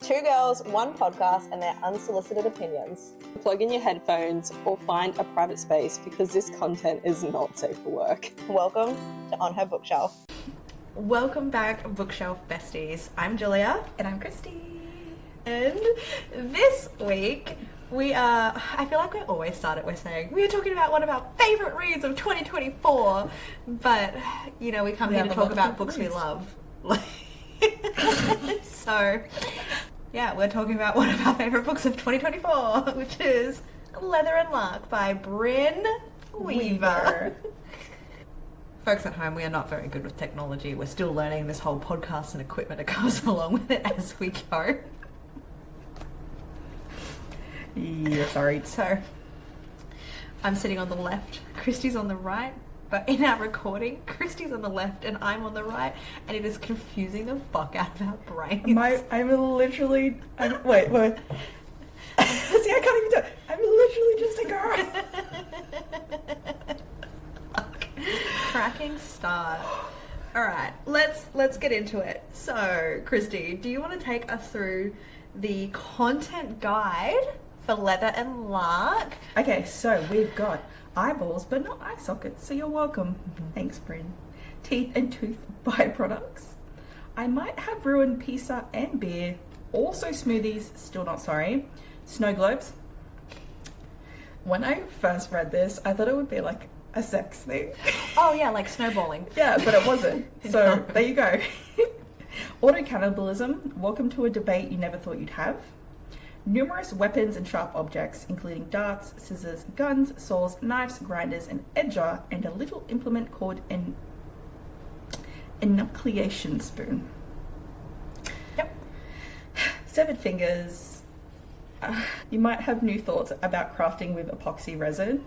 Two girls, one podcast, and their unsolicited opinions. Plug in your headphones or find a private space because this content is not safe for work. Welcome to On Her Bookshelf. Welcome back, Bookshelf Besties. I'm Julia. And I'm Christy. And this week, I feel like we always start it with saying, we are talking about one of our favourite reads of 2024. But, you know, we come here to talk about books we love. So, yeah, we're talking about one of our favourite books of 2024, which is Leather and Lark by Brynne Weaver. Folks at home, we are not very good with technology. We're still learning this whole podcast and equipment that comes along with it as we go. Yeah, sorry. So, I'm sitting on the left, Christy's on the right, but in our recording, Christy's on the left and I'm on the right, and it is confusing the fuck out of our brains. Wait. See, I can't even do it. I'm literally just a girl. Cracking start. Alright, let's get into it. So, Christy, do you want to take us through the content guide for Leather and Lark? Okay, so we've got eyeballs, but not eye sockets, so you're welcome. Thanks, Brynne. Teeth and tooth byproducts. I might have ruined pizza and beer. Also smoothies, still not sorry. Snow globes. When I first read this, I thought it would be like a sex thing. Oh yeah, like snowballing. Yeah, but it wasn't. So there you go. Auto-cannibalism. Welcome to a debate you never thought you'd have. Numerous weapons and sharp objects, including darts, scissors, guns, saws, knives, grinders, an edger, and a little implement called an enucleation spoon. Yep. Severed fingers. You might have new thoughts about crafting with epoxy resin.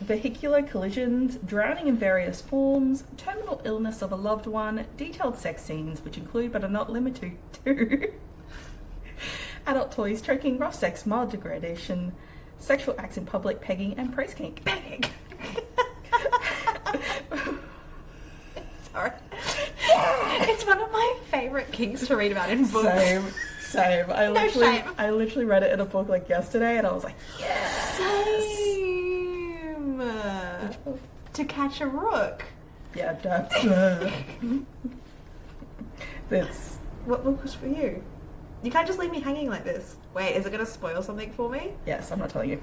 Vehicular collisions, drowning in various forms, terminal illness of a loved one, detailed sex scenes, which include but are not limited to adult toys, choking, rough sex, mild degradation, sexual acts in public, pegging, and praise cake. Pegging! Sorry. It's one of my favourite kinks to read about in books. Same. I No shame. literally read it in a book like yesterday and I was like, yes! Same! To Catch a Rook. Yeah, that's... What book was for you? You can't just leave me hanging like this. Wait, is it going to spoil something for me? Yes, I'm not telling you.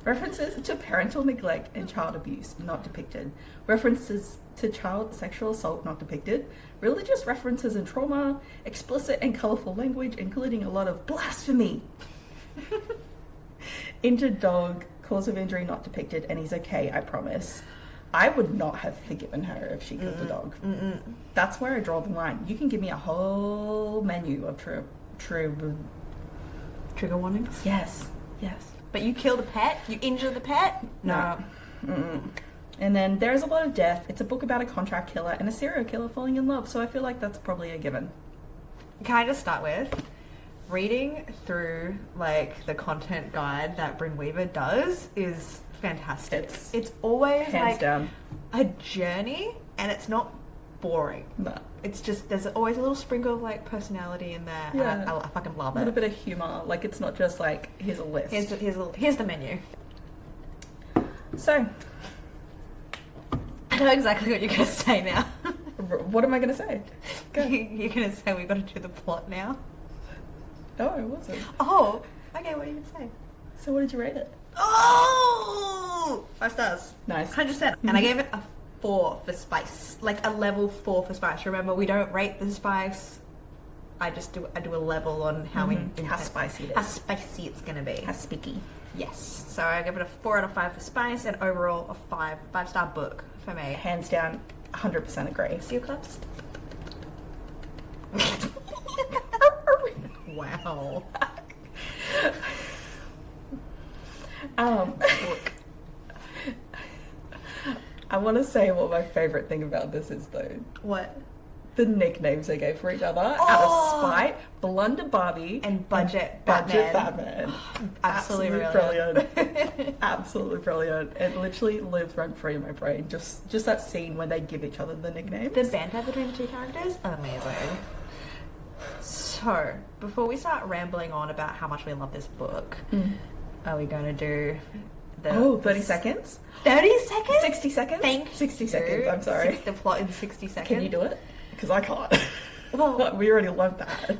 References to parental neglect and child abuse, not depicted. References to child sexual assault, not depicted. Religious references and trauma. Explicit and colourful language, including a lot of blasphemy. Injured dog, cause of injury not depicted, and he's okay, I promise. I would not have forgiven her if she killed the dog. That's where I draw the line. You can give me a whole menu of trigger warnings. Yes. But you killed a pet? You injured the pet? No. And then there's a lot of death. It's a book about a contract killer and a serial killer falling in love, so I feel like that's probably a given. Can I just start with reading through like the content guide that Brynne Weaver does is fantastic. It's always hands like down a journey, and it's not boring. No. It's just there's always a little sprinkle of like personality in there. Yeah. And I fucking love A little it. bit of humour. Like it's not just like here's a list. Here's the menu. So I know exactly what you're gonna say now. what am I gonna say? Go. You're gonna say we've got to do the plot now. No, it wasn't. Oh, okay. What are you gonna say? So what did you rate it? Oh, 5 stars. Nice. 100%. And I gave it a 4 for spice, like a level 4 for spice. Remember, we don't rate the spice. I do a level on how how spicy it is. How spicy it's gonna be. How spiky. Yes. So I give it a 4 out of 5 for spice, and overall a 5-star book for me. Hands down, 100% agree. Seal cups. Wow. Look. I want to say what my favourite thing about this is though. What? The nicknames they gave for each other out of spite. Blunder Barbie and Budget Batman. Absolutely brilliant. Absolutely brilliant. It literally lives rent free in my brain. Just that scene when they give each other the nicknames. The banter between the two characters, amazing. So So, before we start rambling on about how much we love this book, are we going to do the... 30 seconds? 30 seconds? 60 seconds? Thank 60 you. seconds, I'm sorry. The plot in 60 seconds. Can you do it? Because I can't. Well, we already love that.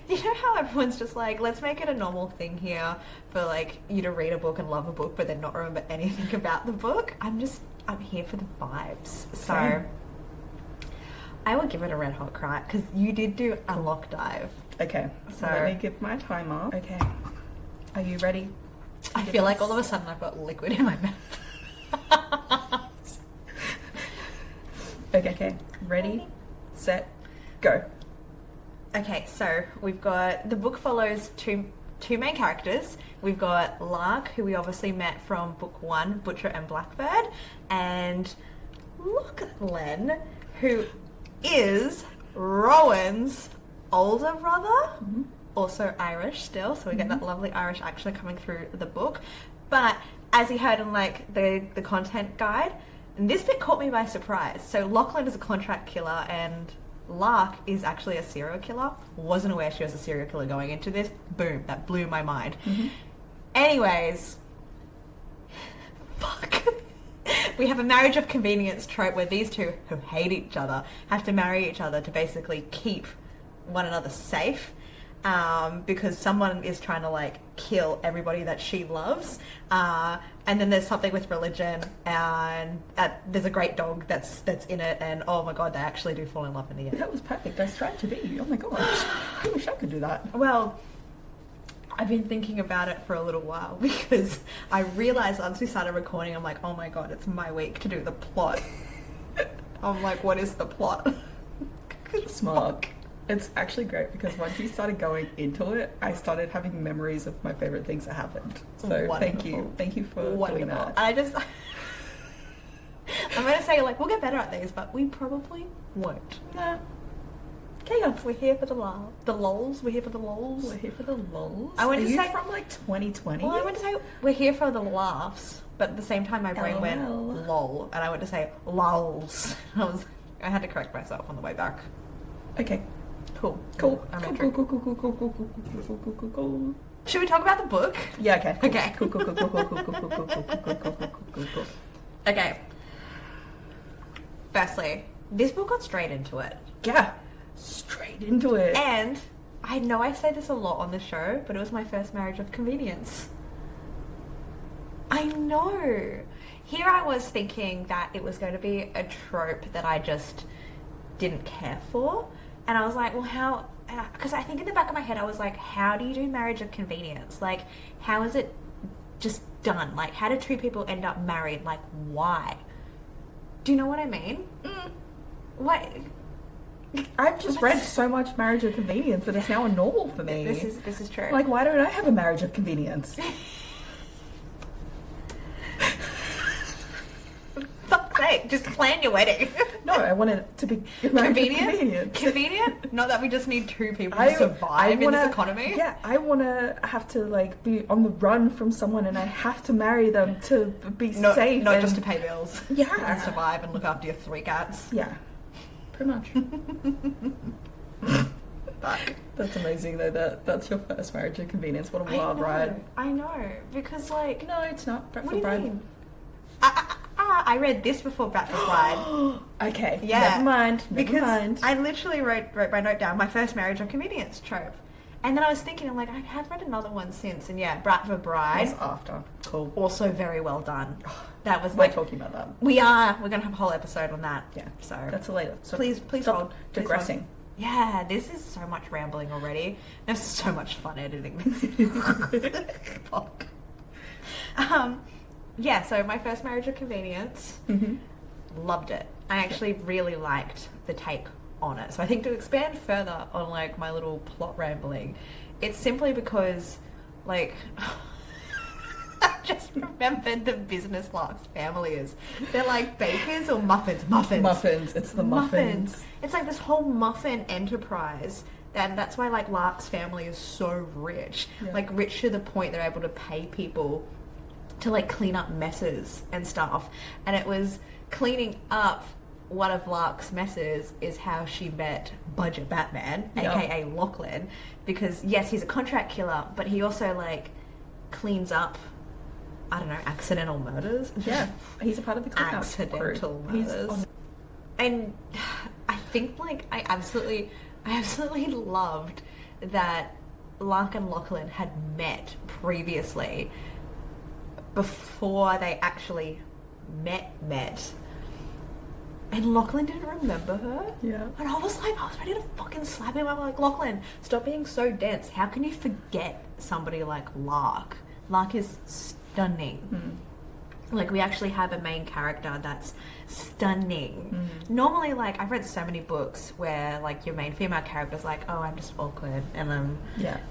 you know how everyone's just like, let's make it a normal thing here for like you to read a book and love a book but then not remember anything about the book? I'm here for the vibes. So Okay. I will give it a red hot cry because you did do a lock dive. Okay, so let me give my timer. Okay, are you ready? I feel like all of a sudden I've got liquid in my mouth. Okay, ready, set, go. Okay, so we've got, the book follows two main characters. We've got Lark, who we obviously met from book 1, Butcher and Blackbird, and Lachlan, who is Rowan's older brother, also Irish still, so we get that lovely Irish accent coming through the book. But as you heard in like the content guide, and this bit caught me by surprise. So Lachlan is a contract killer and Lark is actually a serial killer. Wasn't aware she was a serial killer going into this. Boom, that blew my mind. Anyways, fuck. We have a marriage of convenience trope where these two who hate each other have to marry each other to basically keep one another safe, because someone is trying to like kill everybody that she loves, and then there's something with religion, and there's a great dog that's in it, and oh my god, they actually do fall in love in the end. That was perfect. I strive to be you. Oh my gosh, I wish I could do that. Well, I've been thinking about it for a little while because I realized once we started recording, I'm like, oh my god, it's my week to do the plot. I'm like, what is the plot? Smart. It's actually great because once you started going into it, I started having memories of my favorite things that happened. So thank you for doing that. I'm gonna say like we'll get better at these, but we probably won't. Nah. Chaos. We're here for the lols. We're here for the lols. We're here for the lols. I went Are to you say from like 2020. Well, I went to say we're here for the laughs, but at the same time my brain went LOL. lol, and I went to say lols. I had to correct myself on the way back. Okay. Cool. Cool. I'm Cool. entering. Cool. Should we talk about the book? Yeah. Okay. Cool. Okay. Cool. Okay. Firstly, this book got straight into it. Yeah. Straight into it. And I know I say this a lot on the show, but it was my first marriage of convenience. I know. Here I was thinking that it was going to be a trope that I just didn't care for. And I was like, well, how... Because I think in the back of my head, I was like, how do you do marriage of convenience? Like, how is it just done? Like, how do two people end up married? Like, why? Do you know what I mean? What... I've just read so much marriage of convenience that it's now a normal for me. This is true. Like, why don't I have a marriage of convenience? Fuck's sake, just plan your wedding. No, I want it to be a marriage of Convenient? convenience. Convenient? Not that we just need two people to survive in this economy. Yeah, I want to have to like be on the run from someone, and I have to marry them to be safe. Not and, just to pay bills. Yeah. And survive and look after your 3 cats. Yeah, pretty much. Fuck. That's amazing though. That's your first marriage of convenience. What a wild ride. I know. Because like... No, it's not. What do you mean? I read this before Batman Blunder. Okay. Yeah. Never mind. Because mind. I literally wrote my note down, my first marriage of convenience trope. And then I was thinking, I'm like, I have read another one since. And yeah, Brat for Bride. That's after. Cool. Also very well done. That was We're like... talking about that. We are. We're going to have a whole episode on that. Yeah. So... That's a later. So Please stop hold. digressing. Yeah, this is so much rambling already. There's so much fun editing this. Fuck. Yeah, so my first marriage of convenience, loved it. I actually really liked the take on it. So I think to expand further on like my little plot rambling, it's simply because like I just remembered the business Lark's family is. They're like bakers or muffins? Muffins. It's the muffins. It's like this whole muffin enterprise. And that's why like Lark's family is so rich. Yeah. Like rich to the point they're able to pay people to like clean up messes and stuff. And it was cleaning up one of Lark's messes is how she met Budget Batman, aka Lachlan, because yes, he's a contract killer, but he also like cleans up, I don't know, accidental murders. Yeah, he's a part of the cleanup accidental crew. murders. And I think like I absolutely loved that Lark and Lachlan had met previously before they actually met. And Lachlan didn't remember her. Yeah. And I was ready to fucking slap him. I'm like, Lachlan, stop being so dense. How can you forget somebody like Lark? Lark is stunning. Like, we actually have a main character that's stunning. Normally, like, I've read so many books where, like, your main female character's like, oh, I'm just awkward, and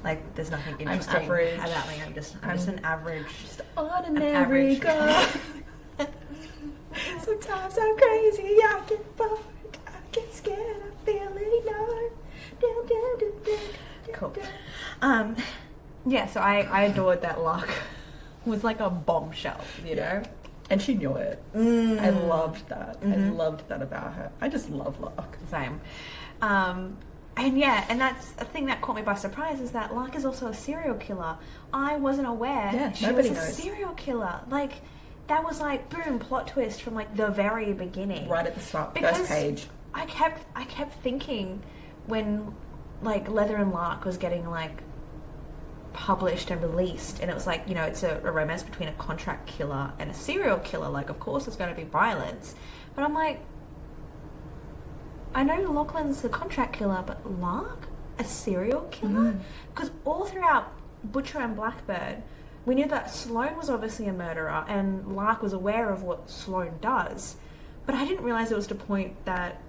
like, there's nothing interesting about me. I'm just an average, just ordinary girl. Sometimes I'm crazy, I get bored, I get scared, I feel ignored. Cool. Yeah, so I adored that Lark was like a bombshell, you know? And she knew it. I loved that. I loved that about her. I just love Lark. Same. And that's a thing that caught me by surprise, is that Lark is also a serial killer. I wasn't aware she was a serial killer. Like, that was like, boom, plot twist from like the very beginning. Right at the start, because first page. I kept thinking when like Leather and Lark was getting like published and released, and it was like, you know, it's a romance between a contract killer and a serial killer, like of course there's going to be violence, but I'm like, I know Lachlan's the contract killer, but Lark a serial killer? Because all throughout Butcher and Blackbird we knew that Sloane was obviously a murderer and Lark was aware of what Sloane does, but I didn't realize it was the point that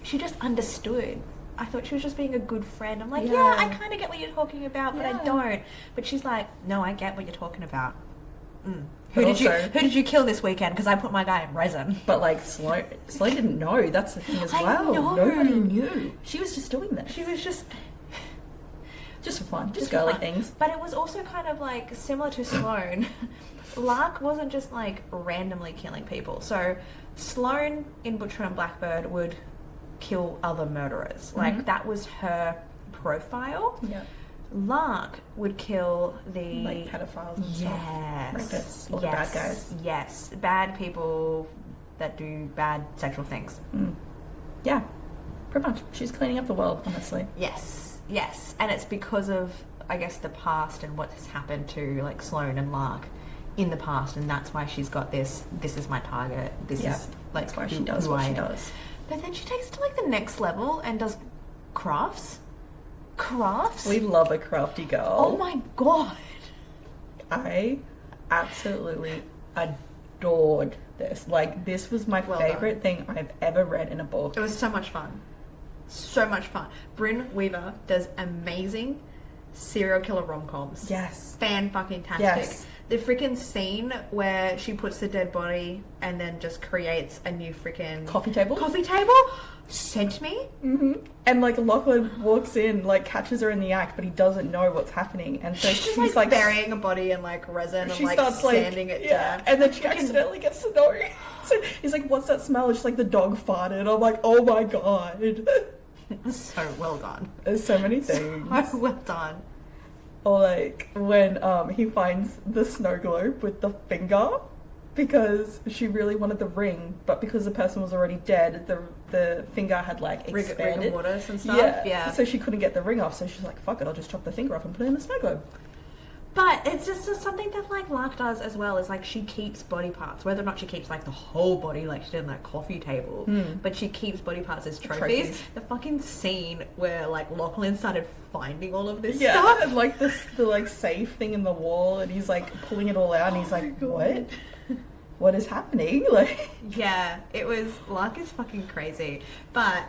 she just understood. I thought she was just being a good friend. I'm like, yeah I kind of get what you're talking about, but I don't. But she's like, no, I get what you're talking about. Who did you kill this weekend? Because I put my guy in resin. But like Sloane didn't know. That's the thing as well. Nobody knew. She was just doing this. She was just for fun, just girly things. But it was also kind of like similar to Sloane. Lark wasn't just like randomly killing people. So Sloane in Butcher and Blackbird would kill other murderers. Like that was her profile. Yeah. Lark would kill the like pedophiles and rapists, all the bad guys. Yes, bad people that do bad sexual things. Yeah, pretty much. She's cleaning up the world, honestly. Yes, and it's because of, I guess, the past and what has happened to like Sloane and Lark in the past, and that's why she's got this is my target. This is like that's why she does what she does. But then she takes it to like the next level and does crafts. We love a crafty girl. Oh my god. I absolutely adored this. Like, this was my favorite thing I've ever read in a book. It was so much fun. Brynne Weaver does amazing serial killer rom-coms. Yes. Fan-fucking-tastic. Yes. The freaking scene where she puts the dead body and then just creates a new freaking coffee table sent me. And like Lachlan walks in, like catches her in the act, but he doesn't know what's happening, and so she's like burying a body in like resin and like starts sanding it down, and then she accidentally gets to know. So he's like, "What's that smell?" It's just like the dog farted. I'm like, "Oh my god!" So well done. There's so many things. So well done. Or like when he finds the snow globe with the finger, because she really wanted the ring, but because the person was already dead, the finger had like expanded. Rigor mortis and stuff. Yeah. So she couldn't get the ring off, so she's like, "Fuck it, I'll just chop the finger off and put it in the snow globe." But it's just something that like Lark does as well, is like she keeps body parts, whether or not she keeps like the whole body like she did in that coffee table, but she keeps body parts as trophies. The fucking scene where like Lachlan started finding all of this stuff, and like the like safe thing in the wall, and he's like pulling it all out, and he's like, what is happening? Like, yeah, Lark is fucking crazy. But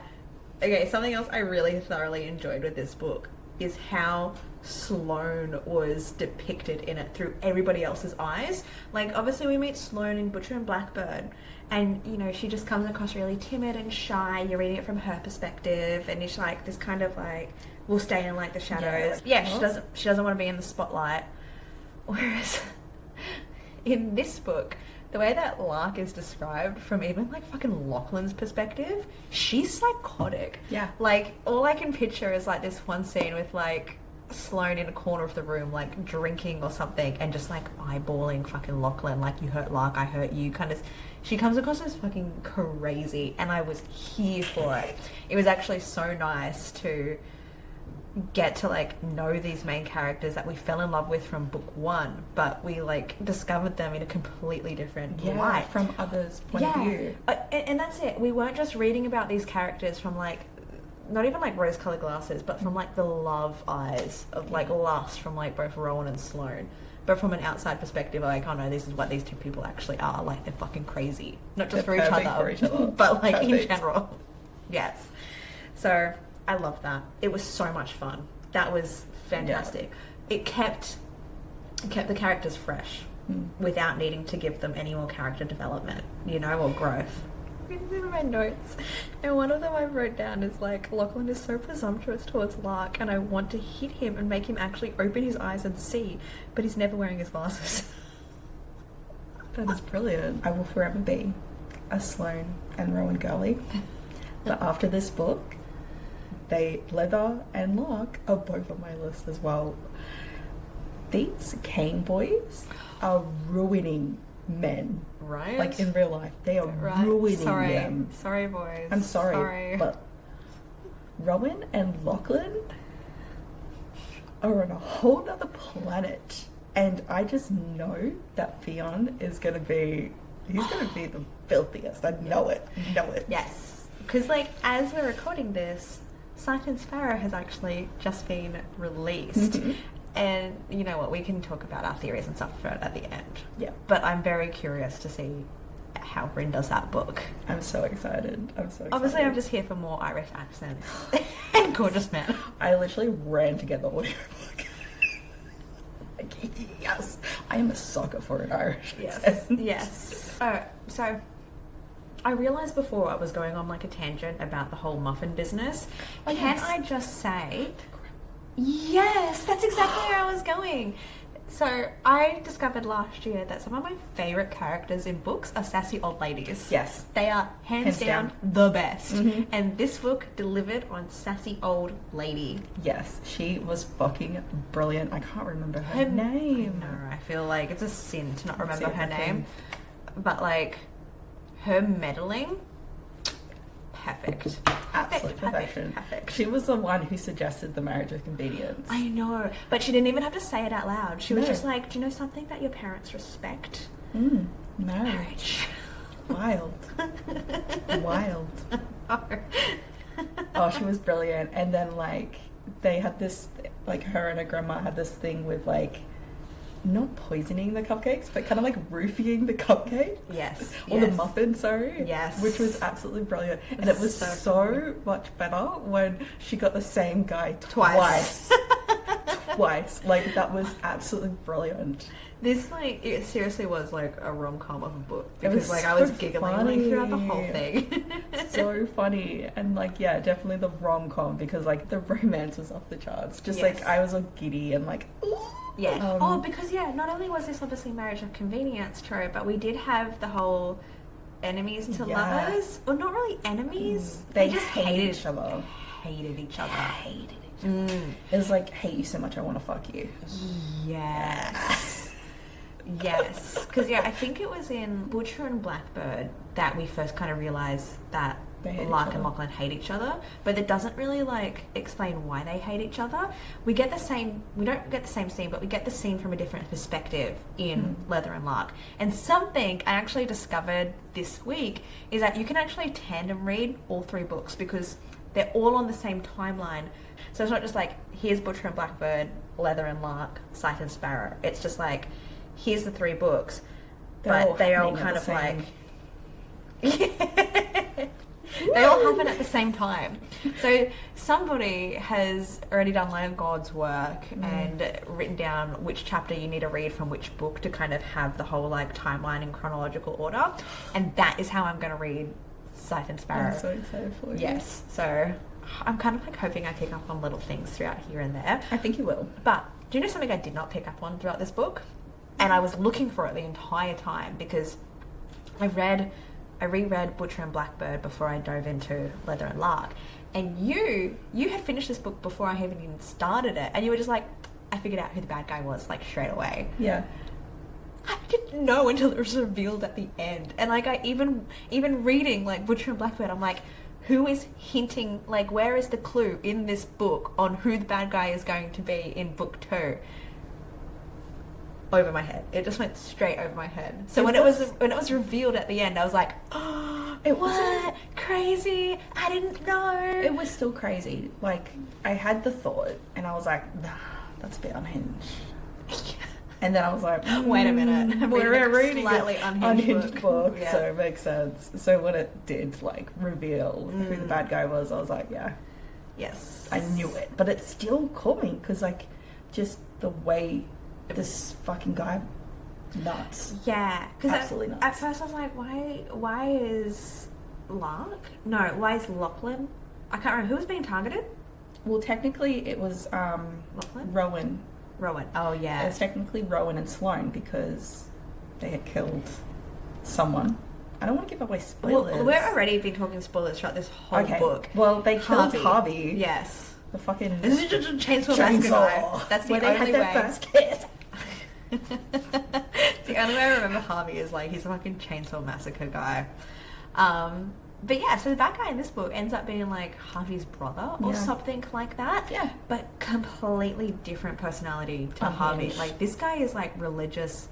okay, something else I really thoroughly enjoyed with this book is how Sloane was depicted in it through everybody else's eyes. Like, obviously we meet Sloane in Butcher and Blackbird, and you know, she just comes across really timid and shy. You're reading it from her perspective, and it's like this kind of like, will stay in like the shadows. She doesn't want to be in the spotlight. Whereas in this book, the way that Lark is described from even like fucking Lachlan's perspective, she's psychotic. Yeah. Like, all I can picture is like this one scene with like Sloane in a corner of the room, like drinking or something, and just like eyeballing fucking Lachlan, like, you hurt Lark, I hurt you, kind of. She comes across as fucking crazy, and I was here for it. It was actually so nice to get to like know these main characters that we fell in love with from book one, but we like discovered them in a completely different light from others' point of view. And that's it. We weren't just reading about these characters from like, not even like rose-colored glasses, but from like the love eyes of like lust from like both Rowan and Sloane, but from an outside perspective, like, oh no, this is what these two people actually are. Like, they're fucking crazy, not just for each other, but like in general. Yes. So I love that. It was so much fun. That was fantastic. It kept the characters fresh without needing to give them any more character development, you know, or growth. In my notes, and one of them I wrote down is like, Lachlan is so presumptuous towards Lark, and I want to hit him and make him actually open his eyes and see, but he's never wearing his glasses. That is brilliant. I will forever be a Sloane and Rowan girly. But after this book, Leather and Lark are both on my list as well. These Kane boys are ruining men. Right? Like, in real life, they are ruining them. Sorry, boys. I'm sorry, but Rowan and Lachlan are on a whole nother planet, and I just know that Fionn is gonna be the filthiest. I know it. Yes, because like, as we're recording this, Sight and Sparrow has actually just been released. And you know what, we can talk about our theories and stuff about it at the end. Yeah. But I'm very curious to see how Brynne does that book. I'm so excited. Obviously, I'm just here for more Irish accents and gorgeous men. I literally ran to get the audiobook. Like, yes, I am a sucker for an Irish accent. Yes. So I realised before I was going on like a tangent about the whole muffin business. Can I just say... Yes, that's exactly where I was going. So I discovered last year that some of my favourite characters in books are sassy old ladies. Yes. They are hands down the best. And this book delivered on sassy old lady. Yes, she was fucking brilliant. I can't remember her name. I feel like it's a sin to not remember her name. But like, her meddling... Perfect. Absolute perfection. Perfect. She was the one who suggested the marriage of convenience. I know, but she didn't even have to say it out loud. She was just like, do you know something that your parents respect? Marriage. Wild. Oh, she was brilliant. And then like, they had this, like, her and her grandma had this thing with like, not poisoning the cupcakes, but kind of like roofing the cupcake. Yes. Or the muffin, sorry. Yes. Which was absolutely brilliant. And it was so much better when she got the same guy twice. Like, that was absolutely brilliant. This, like, it seriously was like a rom-com of a book. Because, It was like, so I was giggling like, throughout the funny. whole thing. So funny. And like, yeah, definitely the rom-com, because like the romance was off the charts. Just like, I was all giddy and like, ooh. Yeah. Because not only was this obviously marriage of convenience trope, but we did have the whole enemies to lovers. Well, not really enemies. They just hated each other. Hated each other. It was like, hate you so much, I want to fuck you. Yes. Yes. Because, I think it was in Butcher and Blackbird that we first kind of realised that Lark and Lachlan hate each other, but it doesn't really like explain why they hate each other. We don't get the same scene, but we get the scene from a different perspective in Leather and Lark. And something I actually discovered this week is that you can actually tandem read all three books because they're all on the same timeline. So it's not just like, here's Butcher and Blackbird, Leather and Lark, Sight and Sparrow. It's just like, here's the three books, but they all kind of like... They all happen at the same time. So somebody has already done like God's work and written down which chapter you need to read from which book to kind of have the whole like timeline in chronological order. And that is how I'm going to read Sight and Sparrow. I'm so excited for you. Yes. So I'm kind of like hoping I pick up on little things throughout here and there. I think you will. But do you know something I did not pick up on throughout this book? And I was looking for it the entire time because I reread Butcher and Blackbird before I dove into Leather and Lark. And you had finished this book before I haven't even started it. And you were just like, I figured out who the bad guy was, like, straight away. Yeah. I didn't know until it was revealed at the end. And, like, I even reading, like, Butcher and Blackbird, I'm like, who is hinting, like, where is the clue in this book on who the bad guy is going to be in book 2? Over my head. It just went straight over my head. So when it was revealed at the end, I was like, oh, what? Crazy. I didn't know. It was still crazy. Like, I had the thought, and I was like, nah, that's a bit unhinged. And then I was like, wait a minute. We're reading a slightly unhinged book. Yeah. So it makes sense. So when it did, like, reveal who the bad guy was, I was like, yeah. Yes. I knew it. But it still caught me, because, like, just the way this fucking guy, nuts. Yeah. Absolutely nuts. At first I was like, why is Lark? No, why is Lachlan? I can't remember. Who was being targeted? Well, technically it was Lachlan? Rowan. Oh, yeah. It was technically Rowan and Sloane, because they had killed someone. I don't want to give away spoilers. Well, we've already been talking spoilers throughout this whole book. Well, they killed Harvey. Yes. The fucking This is just a chainsaw massacre guy. That's the where only they had their first kiss. The only way I remember Harvey is, like, he's a fucking chainsaw massacre guy. But yeah, so the bad guy in this book ends up being, like, Harvey's brother or something like that. Yeah. But completely different personality to Harvey. Like, this guy is, like, religious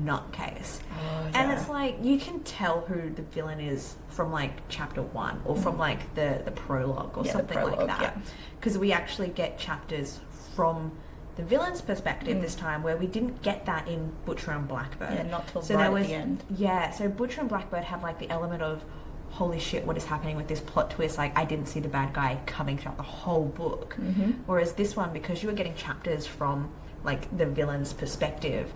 nutcase. Oh, and it's like, you can tell who the villain is from, like, chapter 1 or from, like, the prologue or something like that. Because we actually get chapters from the villain's perspective this time, where we didn't get that in Butcher and Blackbird. Yeah, not till so right there was, at the end. Yeah, so Butcher and Blackbird had, like, the element of, holy shit, what is happening with this plot twist? Like, I didn't see the bad guy coming throughout the whole book. Whereas this one, because you were getting chapters from, like, the villain's perspective,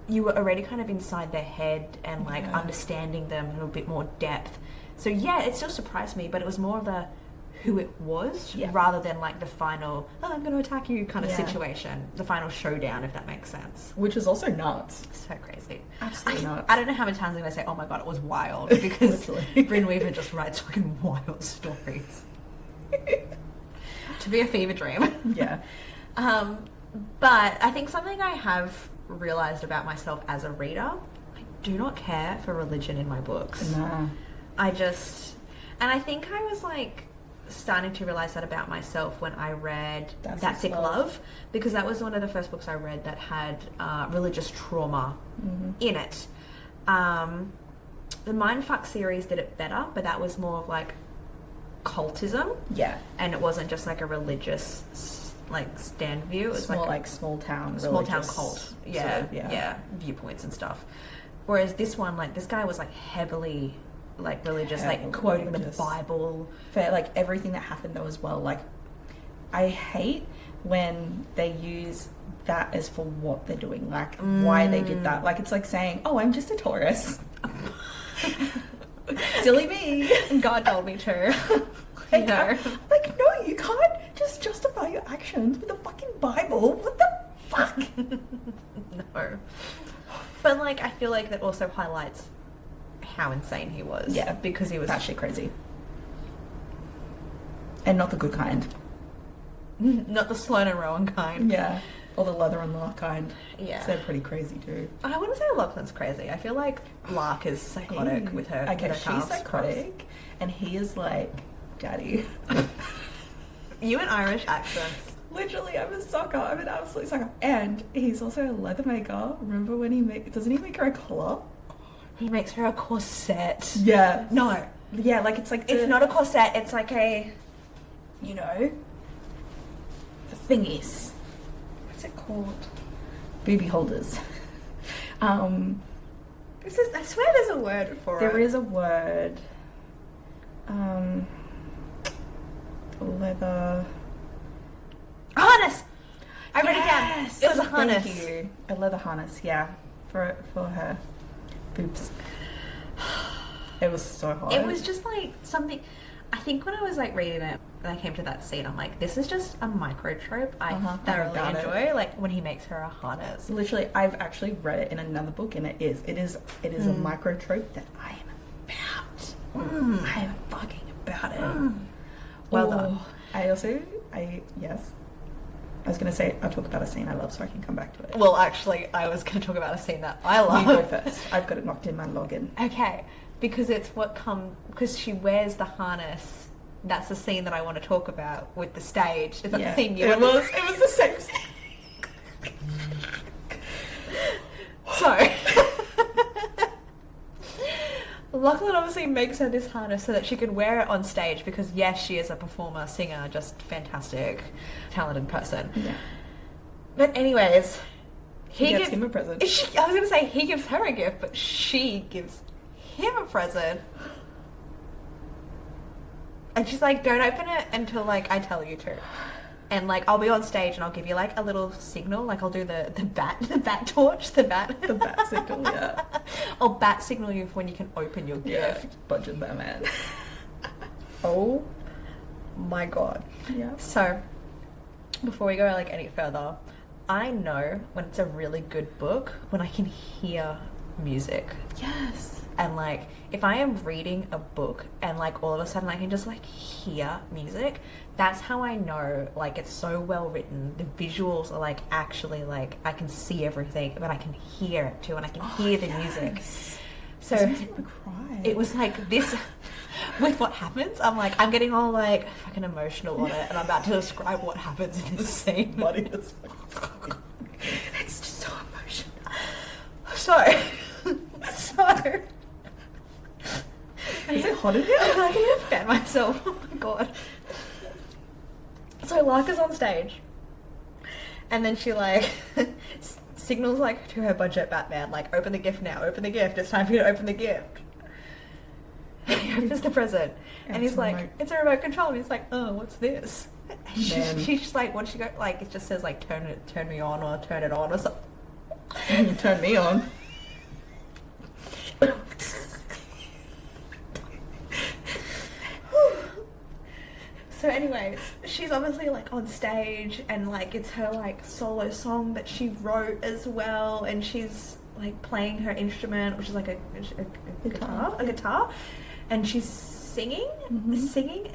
you were already kind of inside their head and, like, understanding them in a bit more depth. So yeah, it still surprised me, but it was more of the who it was rather than, like, the final, oh, I'm going to attack you kind of situation. The final showdown, if that makes sense. Which is also nuts. So crazy. Absolutely nuts. I don't know how many times I'm going to say, oh my god, it was wild, because Brynne Weaver just writes fucking wild stories. To be a fever dream. Yeah. But I think something I have realised about myself as a reader, I do not care for religion in my books. Nah. And I think I was, like, starting to realise that about myself when I read That Sick Love, because that was one of the first books I read that had religious trauma in it. The Mindfuck series did it better, but that was more of, like, cultism. Yeah. And it wasn't just, like, a religious, like, stand view. It was more like small town cult. Yeah, sort of, viewpoints and stuff. Whereas this one, like, this guy was, like, heavily, like, religious, like, quoting the Bible. For, like, everything that happened though as well. Like, I hate when they use that as for what they're doing, like, why they did that. Like, it's like saying, oh, I'm just a Taurus. Silly me. God told me to. Like, like, no, you can't just justify your actions with the fucking Bible. What the fuck? No. But, like, I feel like that also highlights how insane he was. Yeah. Because he was actually crazy. And not the good kind. Not the Sloane and Rowan kind. Yeah. Or the Leather and Lark kind. Yeah. They're pretty crazy too. I wouldn't say Lachlan's crazy. I feel like Lark is psychotic with her. I guess she's psychotic. And he is like, daddy. You and Irish accents. Literally, I'm a sucker. I'm an absolute sucker. And he's also a leather maker. Remember when doesn't he make her a collar? He makes her a corset. Yeah. No. Yeah, like it's like it's not a corset. It's like a, you know, the thingies. What's it called? Booby holders. I swear there's a word for it. There is a word. Leather. Harness! I read it down. It was a harness. Thank you. A leather harness, yeah. For her boobs. It was so hot. It was just like something... I think when I was like reading it and I came to that scene, I'm like, this is just a micro trope I thoroughly about it. enjoy. Like when he makes her a harness. Literally, I've actually read it in another book, and it is a micro trope that I am about. I am fucking about it. Well done. I was going to say, I'll talk about a scene I love so I can come back to it. Well, actually, I was going to talk about a scene that I love. You go first. I've got it knocked in my login. Okay, because it's because she wears the harness. That's the scene that I want to talk about with the stage. Is that the thing you it was the same scene. So, Lachlan obviously makes her this harness so that she can wear it on stage because, yes, she is a performer, singer, just fantastic, talented person. Yeah. But anyways, He gives him a present. I was going to say he gives her a gift, but she gives him a present. And she's like, don't open it until, like, I tell you to. And, like, I'll be on stage and I'll give you, like, a little signal. Like, I'll do the bat torch, the bat signal, yeah. I'll bat signal you when you can open your gift. Budget Batman. Oh my god. Yeah. So, before we go, like, any further, I know when it's a really good book when I can hear music. Yes. And, like, if I am reading a book and, like, all of a sudden I can just, like, hear music, that's how I know, like, it's so well written. The visuals are, like, actually, like, I can see everything, but I can hear it too, and I can hear the music. So it was like this, with what happens, I'm like, I'm getting all, like, fucking emotional on it, and I'm about to describe what happens in this scene. It's just so emotional. So... Is it hot in here? I can fan myself. Oh my god. So Lark is on stage, and then she like signals like to her budget Batman, like, open the gift now, open the gift. It's time for you to open the gift. He opens the present, and he's like, remote. It's a remote control. And he's like, oh, what's this? And she's just like, what she go? Like, it just says like, turn me on, or turn it on, or something. You turn me on. So anyways, she's obviously like on stage and like it's her like solo song that she wrote as well, and she's like playing her instrument, which is like a guitar, and she's singing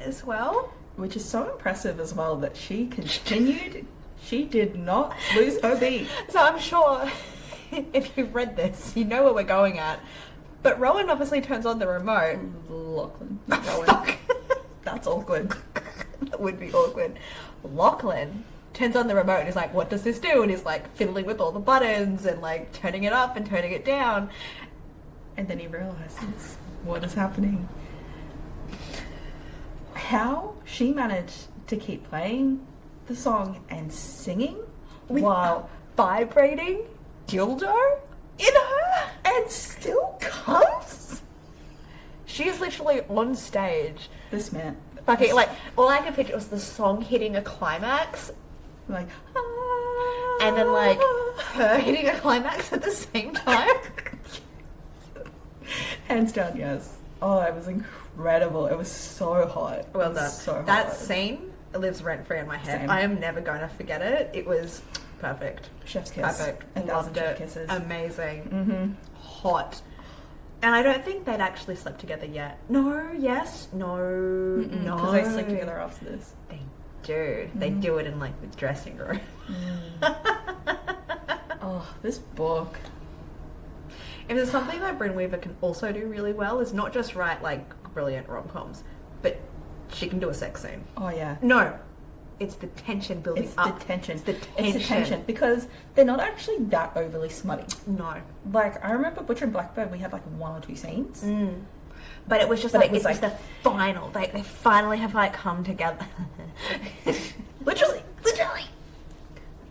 as well. Which is so impressive as well that she continued, she did not lose her beat. So I'm sure if you've read this, you know where we're going at. But Rowan obviously turns on the remote. Lachlan. Rowan. That's awkward. That would be awkward. Lachlan turns on the remote and he's like, what does this do? And he's like fiddling with all the buttons and like turning it up and turning it down. And then he realizes what is happening. How she managed to keep playing the song and singing while vibrating dildo in her and still comes. She is literally on stage. This man. Fucking, like, all I could picture was the song hitting a climax. Like, and then, like, her hitting a climax at the same time. Hands down, yes. Oh, it was incredible. It was so hot. Well done. So hot. That scene lives rent-free in my head. Same. I am never going to forget it. It was perfect. Chef's kiss. Perfect. 1,000 Loved chef it. kisses. Amazing. Mm-hmm. Hot. And I don't think they'd actually slept together yet. No, yes, no, no. Because they sleep together after this. They do. They do it in, like, the dressing room. Oh, this book. If there's something that Brynne Weaver can also do really well is not just write, like, brilliant rom-coms, but she can do a sex scene. Oh, yeah. No. It's the tension building It's up. the tension. It's the It's the tension. Because they're not actually that overly smutty. No. Like, I remember Butcher and Blackbird, we had like 1 or 2 scenes. But it was just like, it was the final. They finally have, like, come together. Literally.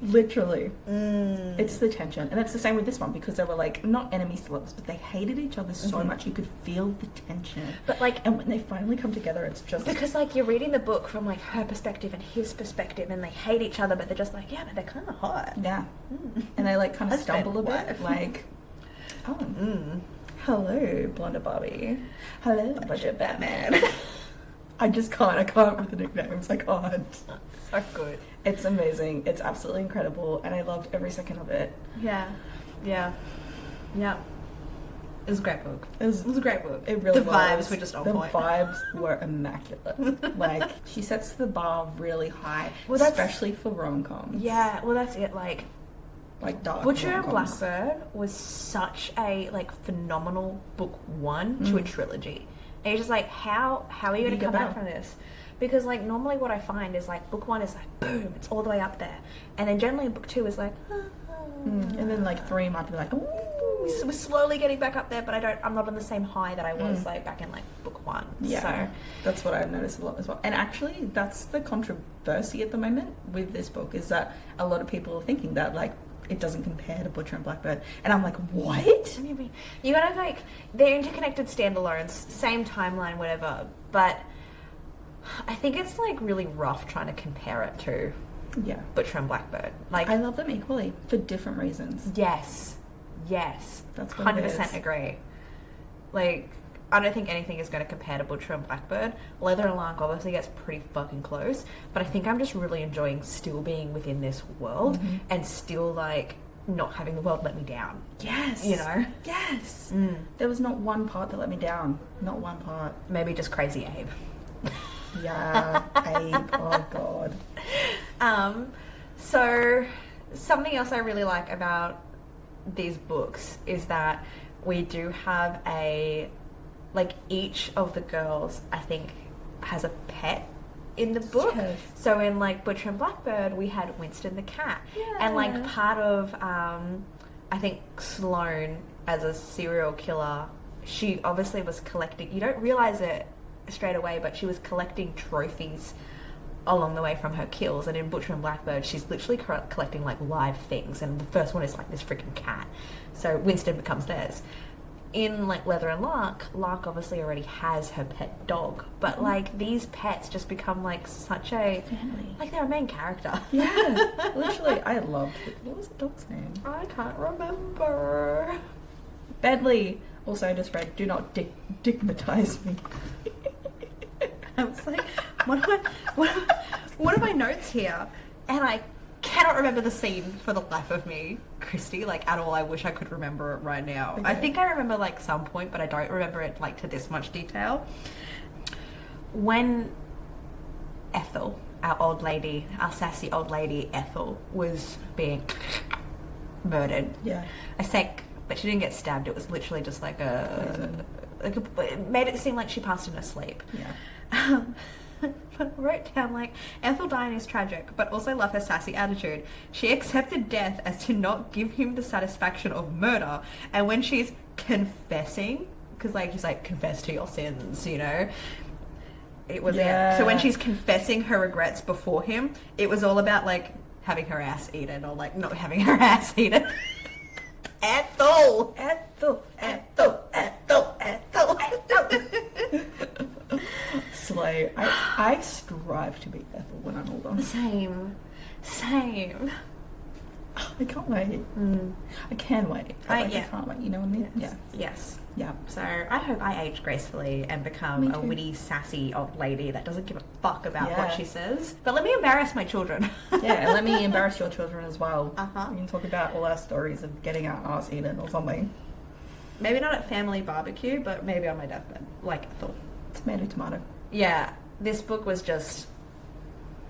It's the tension. And it's the same with this one, because they were like, not enemies to lovers, but they hated each other so much you could feel the tension. But, like, and when they finally come together, it's just... Because, like, you're reading the book from, like, her perspective and his perspective, and they hate each other, but they're just like, yeah, but they're kind of hot. Yeah. And they, like, kind of Husband, stumble a bit. wife. Like, oh, hello, Blunder Barbie. Hello, Budget Batman. I can't with the nicknames. I can't. So good. It's amazing. It's absolutely incredible, and I loved every second of it. Yeah. Yeah. Yeah. It was a great book. It was a great book. It really the was. vibes were just on point. The vibes were immaculate. Like, she sets the bar really high, Well, especially for rom-coms. Yeah, well, that's it. Like dark Butcher and rom-coms. Blackbird was such a phenomenal book one to a trilogy. And you're just like, how are you going to come back from this? Because normally what I find is book one is boom, it's all the way up there, and then generally book two is and then 3 might be ooh. We're slowly getting back up there, but I'm not on the same high that I was back in book one. Yeah, so that's what I've noticed a lot as well. And actually, that's the controversy at the moment with this book, is that a lot of people are thinking that it doesn't compare to Butcher and Blackbird, and I'm like, what? What do you mean? You gotta they're interconnected standalones, same timeline, whatever. But I think it's really rough trying to compare it to Butcher and Blackbird. I love them equally for different reasons. Yes, That's what 100% agree. I don't think anything is going to compare to Butcher and Blackbird. Leather and Lark obviously gets pretty fucking close, but I think I'm just really enjoying still being within this world and still not having the world let me down. Yes. You know? Yes. There was not one part that let me down. Not one part. Maybe just Crazy Abe. Yeah, Abe. Oh, God. So something else I really like about these books is that we do have each of the girls, I think, has a pet in the book. Yes. So in Butcher and Blackbird, we had Winston the cat. Yeah. And part of, I think, Sloane as a serial killer, she obviously was collecting, you don't realise it straight away, but she was collecting trophies along the way from her kills. And in Butcher and Blackbird, she's literally collecting live things, and the first one is this freaking cat. So Winston becomes theirs. In Leather and Lark obviously already has her pet dog, but these pets just become such a family. They're a main character. Yeah, literally. I loved it. What was the dog's name? I can't remember. Bentley. Also, I just read, do not digmatize me. I was like, what are my notes here? And I cannot remember the scene for the life of me, Christy, at all. I wish I could remember it right now. Okay. I think I remember some point, but I don't remember it to this much detail. When Ethel, our sassy old lady Ethel, was being murdered. Yeah. I think, but she didn't get stabbed. It was literally just it made it seem like she passed in her sleep. Yeah. But I wrote down Ethel dying is tragic, but also love her sassy attitude. She accepted death as to not give him the satisfaction of murder, and when she's confessing, because he's confess to your sins, it was so when she's confessing her regrets before him, it was all about having her ass eaten or not having her ass eaten. Ethel. Slay. I strive to be Ethel when I'm older. Same. I can't wait. I can wait. I can't wait. You know what I mean? Yes. Yeah. So I hope I age gracefully and become a witty, sassy old lady that doesn't give a fuck about what she says. But let me embarrass my children. Yeah, and let me embarrass your children as well. Uh-huh. We can talk about all our stories of getting our ass eaten or something. Maybe not at family barbecue, but maybe on my deathbed, like Ethel. Tomato. Yeah, this book was just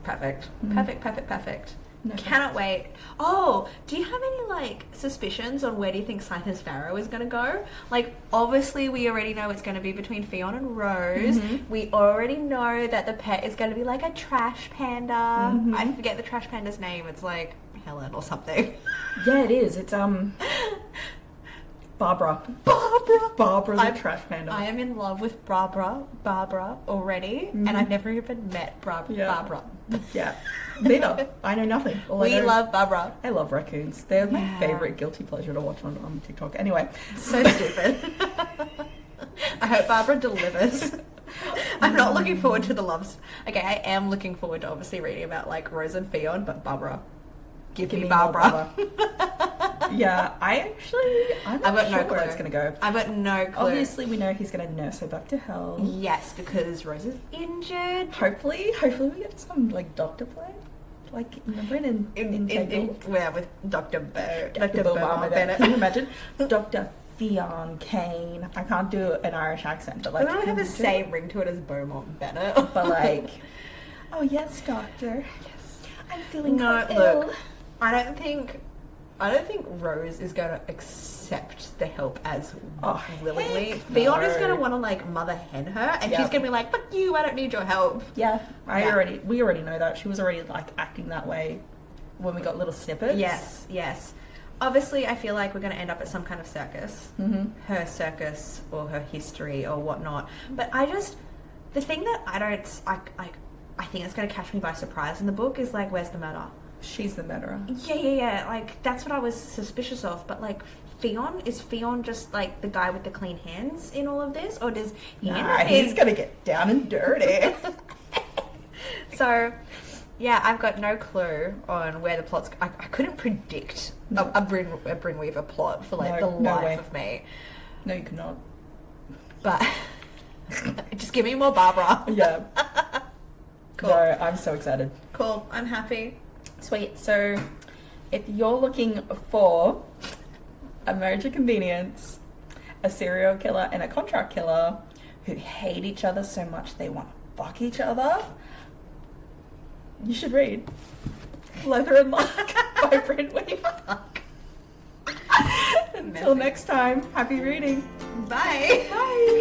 perfect. Perfect. No, Cannot wait. Oh, do you have any suspicions on where do you think Scythe Sparrow is going to go? Obviously we already know it's going to be between Fionn and Rose. We already know that the pet is going to be a trash panda. I forget the trash panda's name. It's Helen or something. Yeah, it is. It's Barbara. Barbara's a trash panda. I am in love with Barbara already, and I've never even met Barbara. Yeah. Neither. I know nothing. We love Barbara. I love raccoons. They're my favourite guilty pleasure to watch on TikTok. Anyway. So stupid. I hope Barbara delivers. I'm not looking forward to the loves. Okay, I am looking forward to obviously reading about Rose and Fionn, but Barbara. Give me Barbara. Yeah, I'm I've not got no sure where clue. it's going to go. I've got no clue. Obviously, we know he's going to nurse her back to health. Yes, because Rose is injured. Hopefully we get some like doctor play, like remember in Tangled? Yeah, with Dr. Bo. Dr. Beaumont Bennett. Can you imagine? Dr. Theon Kane. I can't do an Irish accent, but like I don't have the can you do same ring to it as Beaumont Bennett. it? But like, oh yes, doctor. Yes, I'm feeling quite look, ill. I don't think Rose is going to accept the help as willingly. heck Theon is no. going to want to like mother hen her, and Yep. she's going to be like, "Fuck you! I don't need your help." Yeah, Yeah. we already know that. She was already like acting that way when we got little snippets. Yes. Obviously, I feel like we're going to end up at some kind of circus. Mm-hmm. Her circus or her history or whatnot. But the thing that I think it's going to catch me by surprise in the book is like, where's the murder? She's the murderer. Yeah. Like, that's what I was suspicious of. But like, is Theon just like the guy with the clean hands in all of this? Or does he He's gonna get down and dirty. So, yeah, I've got no clue on where the plot's... I couldn't predict a Brynne Weaver plot for like No, the no life way. of me. No, you cannot. But just give me more Barbara. Yeah. Cool. No, I'm so excited. Cool. I'm happy. Sweet. So, if you're looking for a marriage of convenience, a serial killer and a contract killer who hate each other so much they want to fuck each other, you should read Leather and Lark by Brynne Weaver. Until next time, happy reading. Bye. Bye.